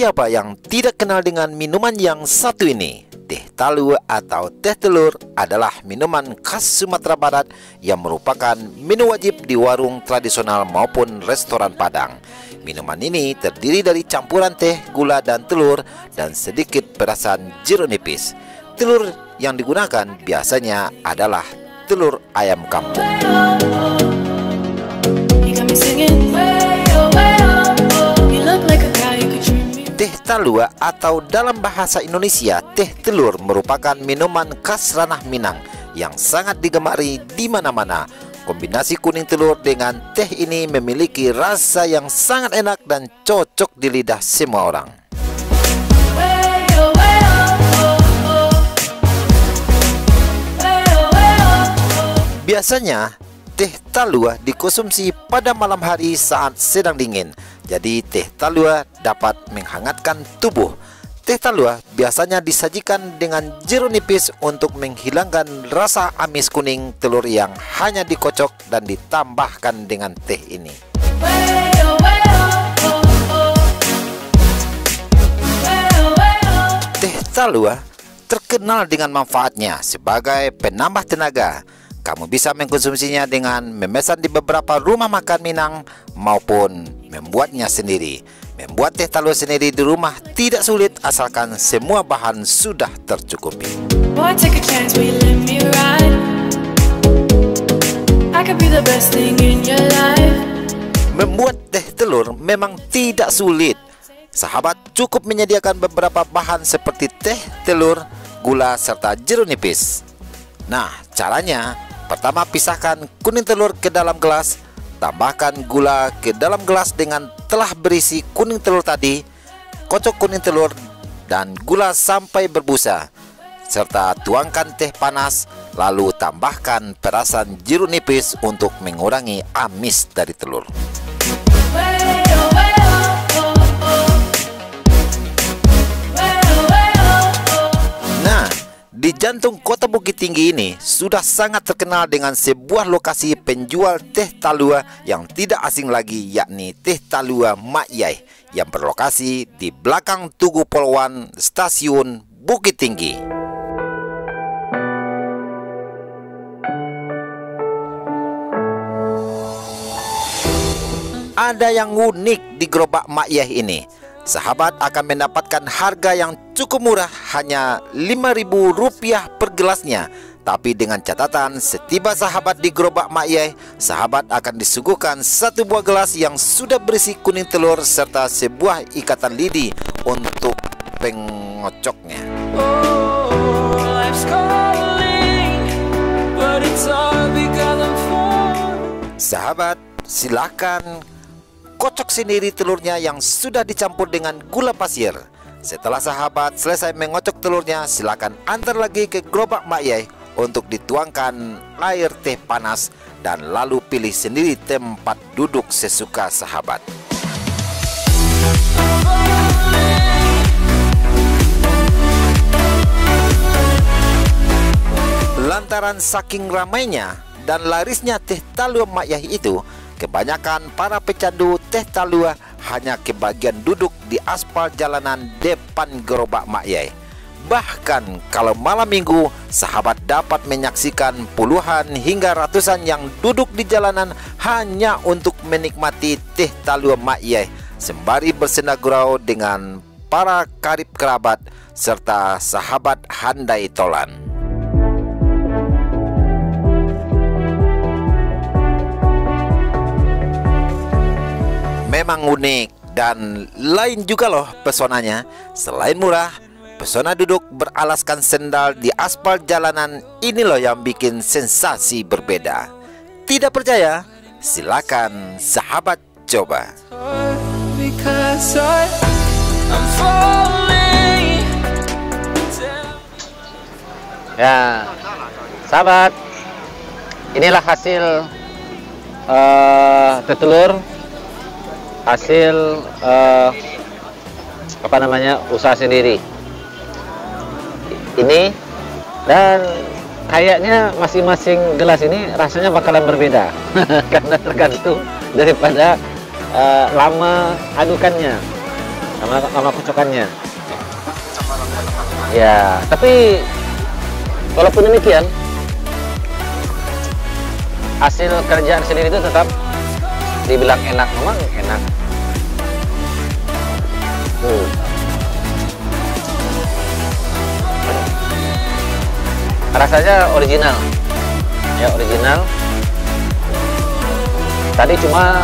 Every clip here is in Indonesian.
Siapa yang tidak kenal dengan minuman yang satu ini? Teh talu atau teh telur adalah minuman khas Sumatera Barat yang merupakan menu wajib di warung tradisional maupun restoran Padang. Minuman ini terdiri dari campuran teh, gula, dan telur, dan sedikit perasan jeruk nipis. Telur yang digunakan biasanya adalah telur ayam kampung. Teh talua atau dalam bahasa Indonesia teh telur merupakan minuman khas ranah Minang yang sangat digemari di mana-mana. Kombinasi kuning telur dengan teh ini memiliki rasa yang sangat enak dan cocok di lidah semua orang. Biasanya teh talua dikonsumsi pada malam hari saat sedang dingin. Jadi teh talua dapat menghangatkan tubuh. Teh talua biasanya disajikan dengan jeruk nipis untuk menghilangkan rasa amis kuning telur yang hanya dikocok dan ditambahkan dengan teh ini. Teh talua terkenal dengan manfaatnya sebagai penambah tenaga. Kamu bisa mengkonsumsinya dengan memesan di beberapa rumah makan Minang maupun membuatnya sendiri. Membuat teh talua sendiri di rumah tidak sulit asalkan semua bahan sudah tercukupi. Membuat teh telur memang tidak sulit. Sahabat cukup menyediakan beberapa bahan seperti teh, telur, gula, serta jeruk nipis. Nah, caranya, pertama pisahkan kuning telur ke dalam gelas, tambahkan gula ke dalam gelas dengan telah berisi kuning telur tadi, kocok kuning telur dan gula sampai berbusa, serta tuangkan teh panas, lalu tambahkan perasan jeruk nipis untuk mengurangi amis dari telur. Di jantung kota Bukit Tinggi ini sudah sangat terkenal dengan sebuah lokasi penjual teh talua yang tidak asing lagi, yakni Teh Talua Mak Yai yang berlokasi di belakang Tugu Polwan Stasiun Bukit Tinggi. Ada yang unik di gerobak Mak Yai ini. Sahabat akan mendapatkan harga yang cukup murah, hanya Rp5.000 per gelasnya. Tapi dengan catatan, setiba sahabat di gerobak Mak Yai, sahabat akan disuguhkan satu buah gelas yang sudah berisi kuning telur serta sebuah ikatan lidi untuk pengocoknya. Sahabat, silakan kocok sendiri telurnya yang sudah dicampur dengan gula pasir. Setelah sahabat selesai mengocok telurnya, silakan antar lagi ke gerobak Mak Yai untuk dituangkan air teh panas dan lalu pilih sendiri tempat duduk sesuka sahabat. Lantaran saking ramainya dan larisnya teh talua Mak Yai itu, kebanyakan para pecandu teh talua hanya kebagian duduk di aspal jalanan depan gerobak Mak Yai. Bahkan kalau malam minggu, sahabat dapat menyaksikan puluhan hingga ratusan yang duduk di jalanan hanya untuk menikmati teh talua Mak Yai, sembari bersenda gurau dengan para karib kerabat serta sahabat handai tolan. Memang unik dan lain juga loh pesonanya. Selain murah, pesona duduk beralaskan sendal di aspal jalanan ini loh yang bikin sensasi berbeda. Tidak percaya? Silakan sahabat coba. Ya, sahabat, inilah hasil teh telur, hasil usaha sendiri ini, dan kayaknya masing-masing gelas ini rasanya bakalan berbeda karena tergantung daripada lama adukannya. sama kocokannya. Ya, tapi walaupun demikian, hasil kerjaan sendiri itu tetap dibilang enak, memang enak. Rasanya original, ya original. Tadi cuma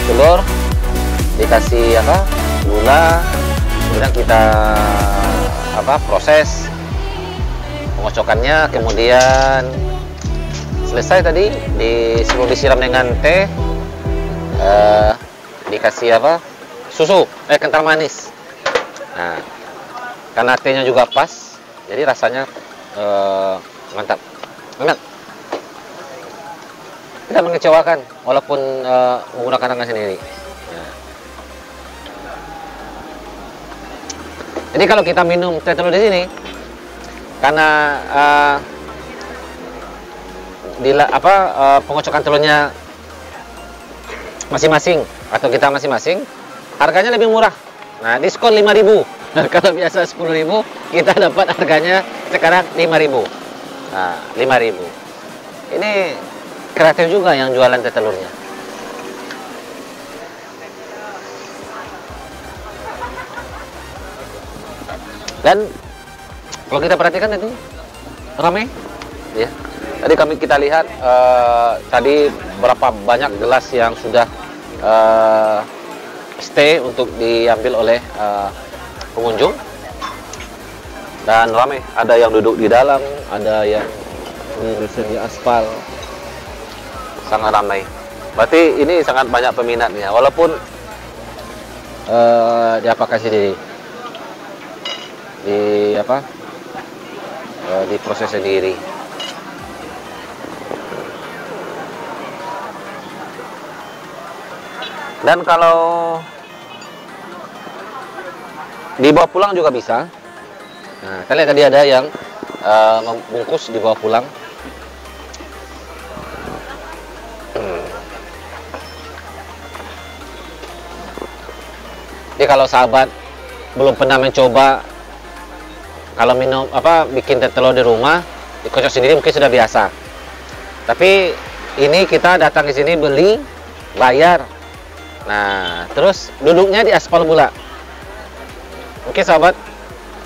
telur dikasih gula, kemudian kita proses pengocokannya, kemudian selesai tadi sebelum disiram dengan teh, dikasih susu, kental manis. Nah, karena tehnya juga pas, jadi rasanya mantap banget, tidak mengecewakan walaupun menggunakan tangan sendiri. Jadi kalau kita minum teh telur di sini, karena pengocokan telurnya masing-masing atau kita masing-masing, harganya lebih murah. Nah, diskon 5.000. Kalau biasa 10.000, kita dapat harganya sekarang 5.000. Nah, 5.000. Ini kreatif juga yang jualan teh telurnya. Dan kalau kita perhatikan tadi ramai, ya. Tadi kita lihat tadi berapa banyak gelas yang sudah stay untuk diambil oleh pengunjung, dan ramai. Ada yang duduk di dalam, ada yang di aspal, sangat ramai. Berarti ini sangat banyak peminatnya, walaupun kasih di proses sendiri. Dan kalau dibawa pulang juga bisa. Nah, kalian tadi ada yang membungkus dibawa pulang. Jadi kalau sahabat belum pernah mencoba, kalau minum bikin teh telur di rumah, dikocok sendiri mungkin sudah biasa. Tapi ini kita datang ke sini beli, bayar. Nah, terus duduknya di aspal pula. Mungkin sahabat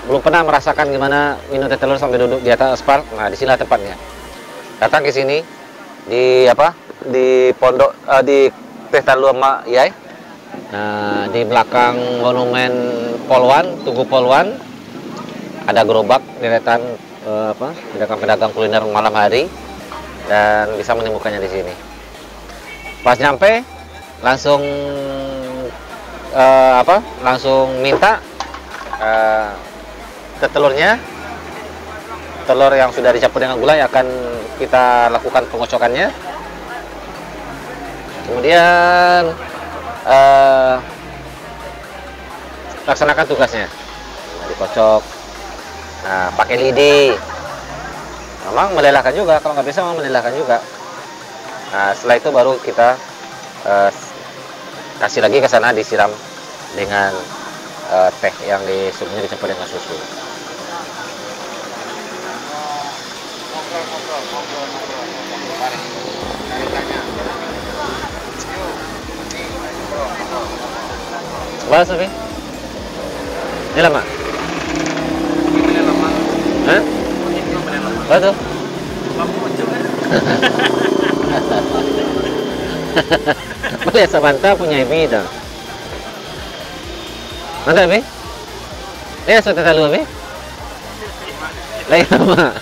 belum pernah merasakan gimana minum teh telur sampai duduk di atas aspal. Nah, di sinilah tempatnya. Datang ke sini di pondok di Teh Telur Mak Yai. Nah, di belakang monumen Polwan, Tugu Polwan, ada gerobak deretan pedagang-pedagang kuliner malam hari, dan bisa menemukannya di sini. Pas nyampe langsung langsung minta telurnya, telur yang sudah dicampur dengan gula yang akan kita lakukan pengocokannya. Kemudian laksanakan tugasnya. Nah, dikocok. Nah, pakai lidi. Memang melelahkan juga, kalau nggak bisa memang melelahkan juga. Nah, setelah itu baru kita kasih lagi ke sana, disiram dengan teh yang sebelumnya dicampur dengan susu. Bahas Sofi? Ini lama? Ini lama. Hah? Betul. Boleh Samantha punya bidang. Mantap, Be? Ini sudah terlalu, Be? Lain lama.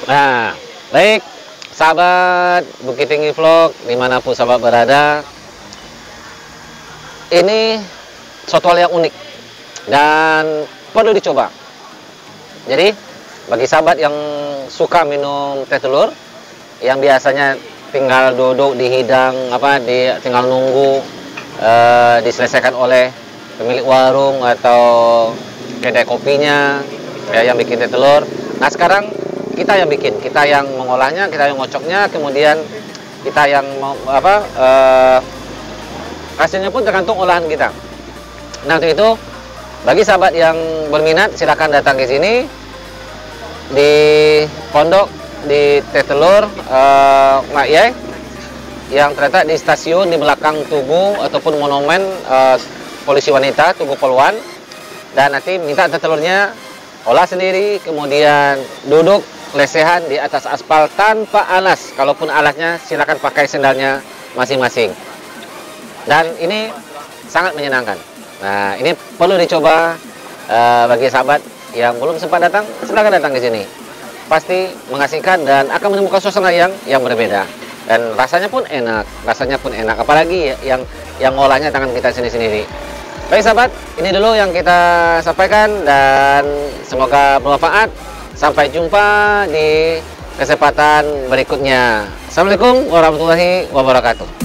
Nah, baik sahabat Bukit Tinggi Vlog dimanapun sahabat berada, ini suatu hal yang unik dan perlu dicoba. Jadi bagi sahabat yang suka minum teh telur, yang biasanya tinggal duduk di hidang tinggal nunggu diselesaikan oleh pemilik warung atau kedai kopinya ya, yang bikin teh telur. Nah sekarang kita yang bikin, kita yang mengolahnya, kita yang ngocoknya, kemudian kita yang hasilnya pun tergantung olahan kita. Nah untuk itu, bagi sahabat yang berminat silahkan datang ke sini di pondok di teh telur Mak Yai yang terletak di stasiun di belakang Tugu ataupun monumen polisi wanita Tugu Poluan. Dan nanti minta teh telurnya olah sendiri, kemudian duduk lesehan di atas aspal tanpa alas. Kalaupun alasnya silakan pakai sendalnya masing-masing. Dan ini sangat menyenangkan. Nah, ini perlu dicoba bagi sahabat yang belum sempat datang, silakan datang ke sini. Pasti mengasihkan dan akan menemukan suasana yang berbeda. Dan rasanya pun enak, apalagi yang ngolahnya tangan kita sendiri-sendiri. Baik sahabat, ini dulu yang kita sampaikan dan semoga bermanfaat. Sampai jumpa di kesempatan berikutnya. Assalamualaikum warahmatullahi wabarakatuh.